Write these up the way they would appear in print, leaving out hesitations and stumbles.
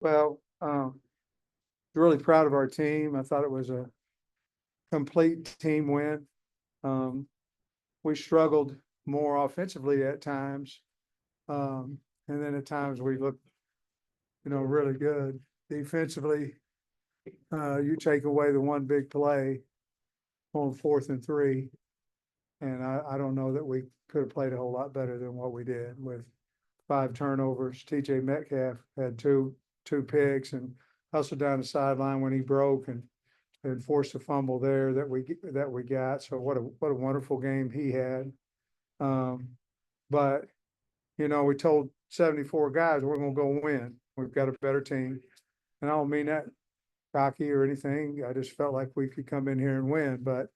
Well, really proud of our team. I thought it was a complete team win. Um, we struggled more offensively at times. Um, and then at times we looked, really good defensively. You take away the one big play on 4th and 3, and I don't know that we could have played a whole lot better than what we did with 5 turnovers. TJ Metcalf had two picks and hustled down the sideline when he broke and forced a fumble there that we got. So what a wonderful game he had. Um, but we told 74 guys we're going to go win. We've got a better team, and I don't mean that cocky or anything. I just felt like we could come in here and win. But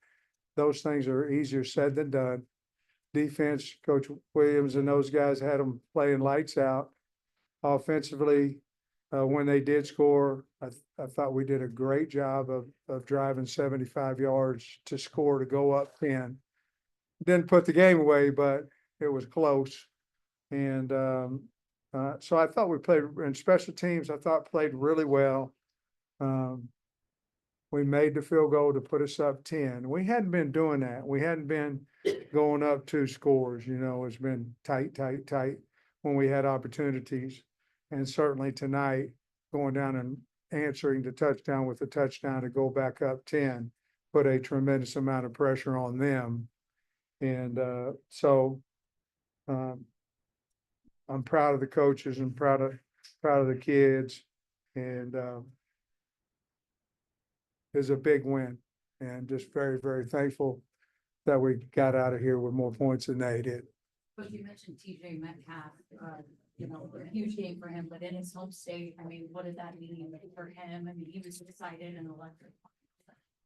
those things are easier said than done. Defense, Coach Williams and those guys had them playing lights out. Offensively, when they did score, I thought we did a great job of driving 75 yards to score to go up 10. Didn't put the game away, but it was close. And so I thought we played in special teams. I thought played really well. Um, we made the field goal to put us up 10. We hadn't been doing that. We hadn't been going up 2 scores. It's been tight, tight, tight when we had opportunities. And certainly tonight, going down and answering the touchdown with a touchdown to go back up 10, put a tremendous amount of pressure on them. And so I'm proud of the coaches and proud of the kids. And is a big win, and just very, very thankful that we got out of here with more points than they did. But you mentioned TJ Metcalf, a huge game for him, but in his home state, I mean, what did that mean for him? I mean, he was excited and electric.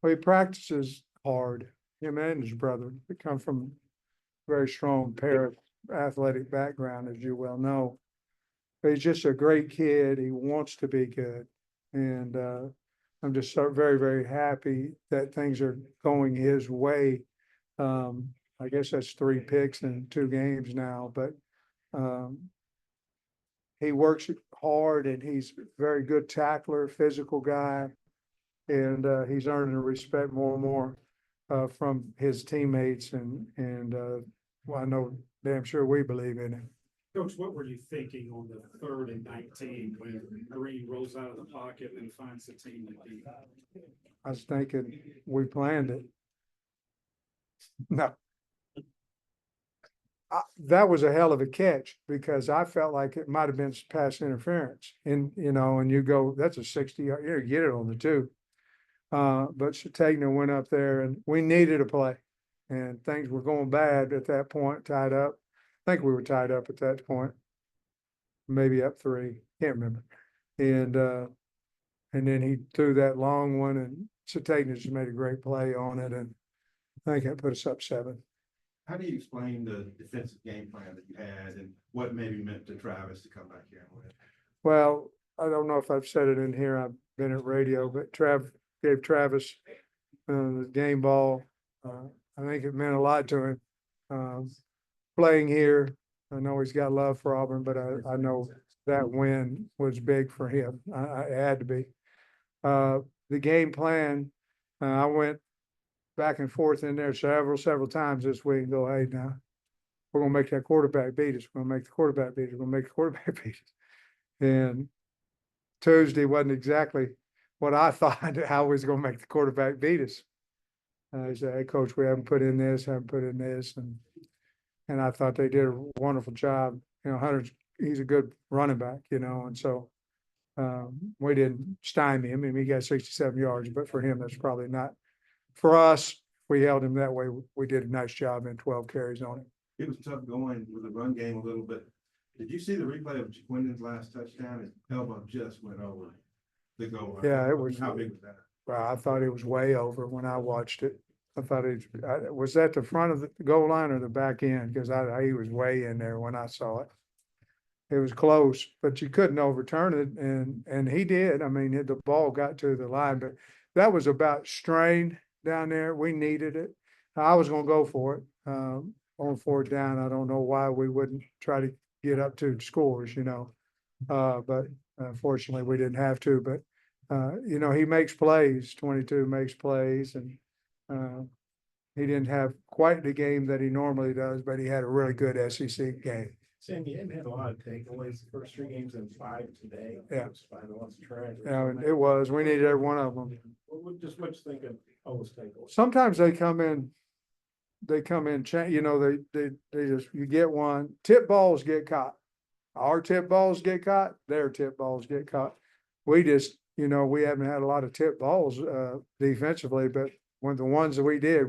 Well, he practices hard. Him and his brother, they come from very strong athletic background, as you well know. But he's just a great kid. He wants to be good. And I'm just so very, very happy that things are going his way. I guess that's 3 picks in 2 games now, but he works hard and he's a very good tackler, physical guy. And he's earning the respect more and more from his teammates and well, I know damn sure we believe in him. Coach, what were you thinking on the 3rd and 19 when Green rolls out of the pocket and finds the team to beat? I was thinking we planned it. No. That was a hell of a catch because I felt like it might have been pass interference. And you go, that's a 60-yard, you get it on the 2. But Shatagna went up there and we needed a play. And things were going bad at that point, tied up. I think we were tied up at that point. Maybe up 3, can't remember. And then he threw that long one and Shatagna just made a great play on it. And I think that put us up 7. How do you explain the defensive game plan that you had and what maybe meant to Travis to come back here and win? Well, I don't know if I've said it in here. I've been at radio, but gave Travis the game ball. I think it meant a lot to him. Playing here, I know he's got love for Auburn, but I know that win was big for him. It had to be. The game plan, I went back and forth in there several times this week and go, hey, now we're going to make that quarterback beat us. We're going to make the quarterback beat us. We're going to make the quarterback beat us. And Tuesday wasn't exactly what I thought how we was going to make the quarterback beat us. I said, hey, coach, we haven't put in this. And I thought they did a wonderful job. Hunter's, he's a good running back, and so we didn't stymie him. I mean, he got 67 yards, but for him, that's probably not. For us, we held him that way. We did a nice job in 12 carries on him. It was tough going with the run game a little bit. Did you see the replay of Jaquinden's last touchdown? His elbow just went over the goal line. Yeah, it was. How big was that? Well, I thought it was way over when I watched it. I thought was that the front of the goal line or the back end? Because he was way in there when I saw it. It was close, but you couldn't overturn it, and he did. I mean, the ball got to the line, but that was about strain down there. We needed it. I was going to go for it on 4th down. I don't know why we wouldn't try to get up to scores, but Fortunately, we didn't have to, but, you know, he makes plays, 22 makes plays, and, he didn't have quite the game that he normally does, but he had a really good SEC game. Sam, you hadn't had a lot of takeaways the first 3 games and 5 today. Yeah. It's fine, lots of trash. And it was, we needed every one of them. Just what you think of all those takeaways? Sometimes they come in, you know, they just, you get one, tip balls get caught. Our tip balls get caught, their tip balls get caught. We just, you know, we haven't had a lot of tip balls, defensively, but when the ones that we did,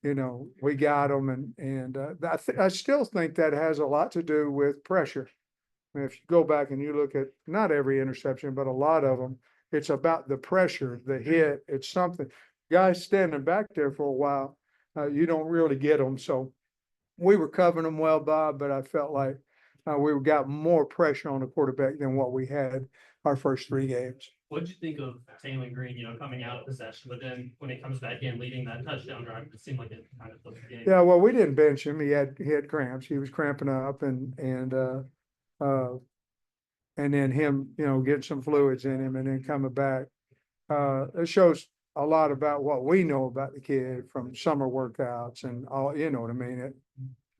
you know, we got them, and I still think that has a lot to do with pressure. I mean, if you go back and you look at not every interception, but a lot of them, it's about the pressure, the hit. It's something, guys standing back there for a while, you don't really get them. So we were covering them well, Bob, but I felt like we got more pressure on the quarterback than what we had our first 3 games. What'd you think of Taylor Green, coming out of possession, but then when it comes back in, leading that touchdown drive, it seemed like it kind of flipped the game. Yeah, well, we didn't bench him. He had cramps. He was cramping up, and then him, you know, getting some fluids in him and then coming back. It shows a lot about what we know about the kid from summer workouts and all, you know what I mean?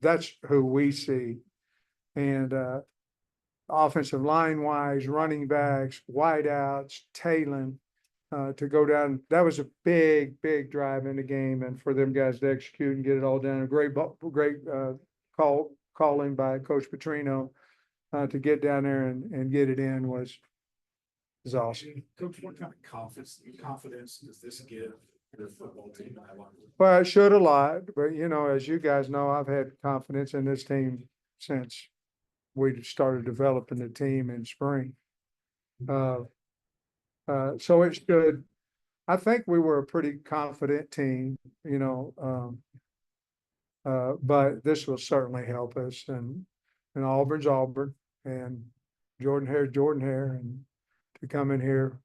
That's who we see. And, offensive line wise, running backs, wideouts, Talon, to go down, that was a big drive in the game, and for them guys to execute and get it all done. A great calling by Coach Petrino, to get down there and get it in was awesome. Coach, what kind of confidence does this give your football team in that locker room? Well, it showed a lot, but you know, as you guys know, I've had confidence in this team since we started developing the team in spring. So it should, I think we were a pretty confident team, you know, but this will certainly help us, and Auburn's Auburn, and Jordan Hare, and to come in here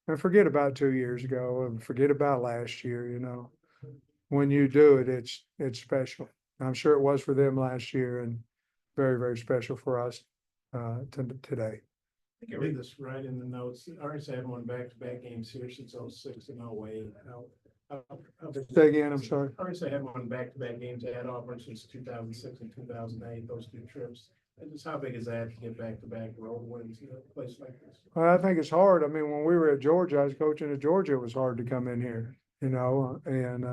and forget about 2 years ago and forget about last year, you know. When you do it, it's special. I'm sure it was for them last year, and very special for us today. I think I read this right in the notes. Arkansas had won back-to-back games here since 06 and 08. Say again, I'm sorry. Arkansas had won back-to-back games at Auburn since 2006 and 2008, those 2 trips. And just how big is that to get back-to-back road wins in a place like this? Well, I think it's hard. I mean, when we were at Georgia, I was coaching at Georgia, it was hard to come in here, you know, and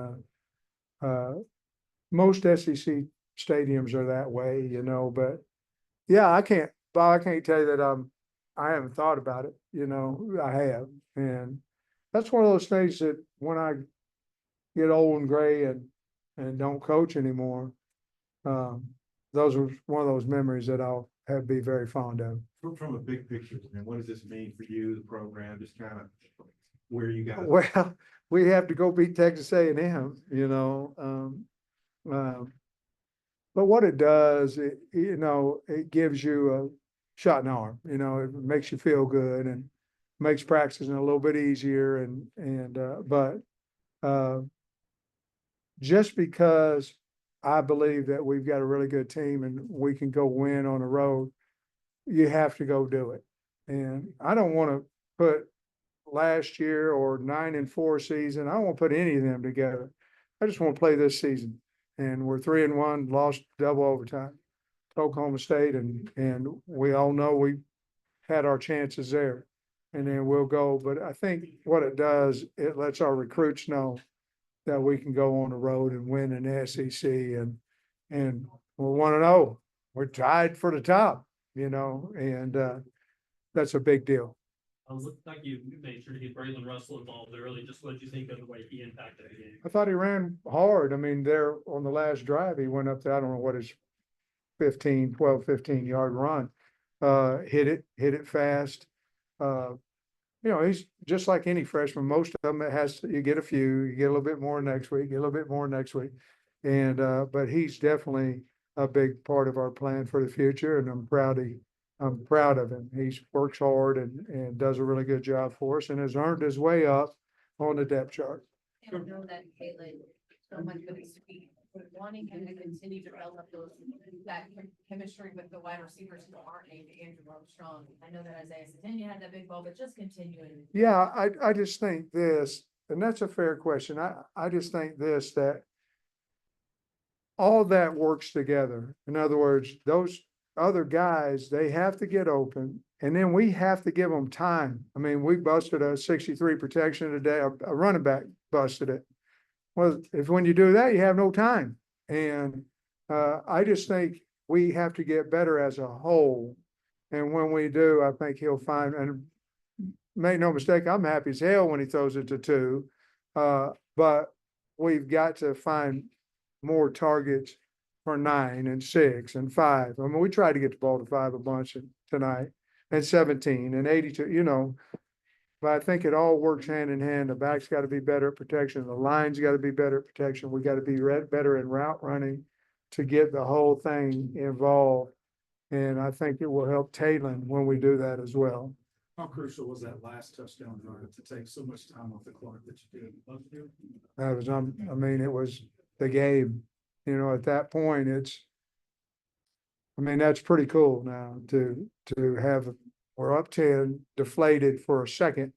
most SEC stadiums are that way, you know, but yeah, Bob, I can't tell you that I haven't thought about it, you know, I have. And that's one of those things that when I get old and gray and don't coach anymore, those are one of those memories that I'll be very fond of. From a big picture, and what does this mean for you, the program, just kind of where you guys? Well, we have to go beat Texas A&M, you know, but what it does, you know, it gives you a shot in the arm, you know, it makes you feel good and makes practicing a little bit easier, but just because I believe that we've got a really good team and we can go win on the road, you have to go do it. And I don't want to put last year or 9-4 season, I don't want to put any of them together. I just want to play this season. And we're 3-1, lost double overtime to Oklahoma State, and we all know we had our chances there. And then we'll go. But I think what it does, it lets our recruits know that we can go on the road and win an SEC, and we're 1-0. We're tied for the top, you know, and that's a big deal. Looked like you made sure to get Braylon Russell involved early. Just what you think of the way he impacted the game? I thought he ran hard. I mean, there on the last drive, he went up there, I don't know what his 15 yard run, hit it fast. You know, he's just like any freshman. Most of them, you get a few, you get a little bit more next week, get a little bit more next week. And, but he's definitely a big part of our plan for the future. And I'm proud of him. He works hard and does a really good job for us and has earned his way up on the depth chart. I don't know that Caleb so much with his feet wanting him to continue to develop that chemistry with the wide receivers who aren't named Andrew Armstrong. I know that Isaiah Satania had that big ball, but just continuing. Yeah, I just think this, and that's a fair question. I just think this, that all that works together. In other words, those other guys, they have to get open, and then we have to give them time. I mean, we busted a 63 protection today, a running back busted it. Well, if when you do that, you have no time. And I just think we have to get better as a whole. And when we do, I think he'll find, and make no mistake, I'm happy as hell when he throws it to 2. But we've got to find more targets for 9 and 6 and 5. I mean, we tried to get the ball to 5 a bunch tonight, and 17 and 82, you know. But I think it all works hand in hand. The back's got to be better at protection. The line's got to be better at protection. We got to be better in route running to get the whole thing involved. And I think it will help Taylor when we do that as well. How crucial was that last touchdown drive to take so much time off the clock that you did? That was, I mean, it was the game, you know, at that point, I mean, that's pretty cool now to have, we're up 10, deflated for a second,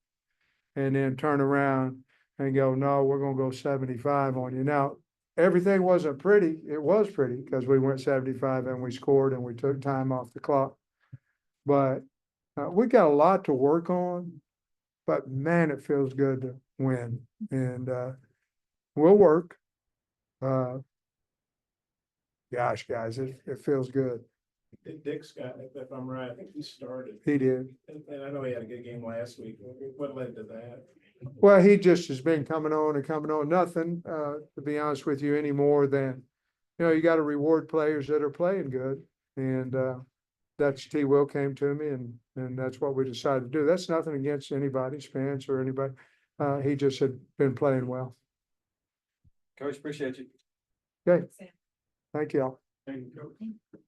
and then turn around and go, no, we're gonna go 75 on you. Now, everything wasn't pretty. It was pretty because we went 75 and we scored and we took time off the clock. But we got a lot to work on, but man, it feels good to win, and we'll work. Gosh, guys, it feels good. Dick Scott, if I'm right, I think he started, He did. and I know he had a good game last week. What led to that? Well, he just has been coming on and coming on. Nothing, to be honest with you, any more than, you know, you got to reward players that are playing good. And that's T. Will came to me, and that's what we decided to do. That's nothing against anybody, Spence or anybody. He just had been playing well. Coach, appreciate you. Okay, thank y'all. Thank you, Coach.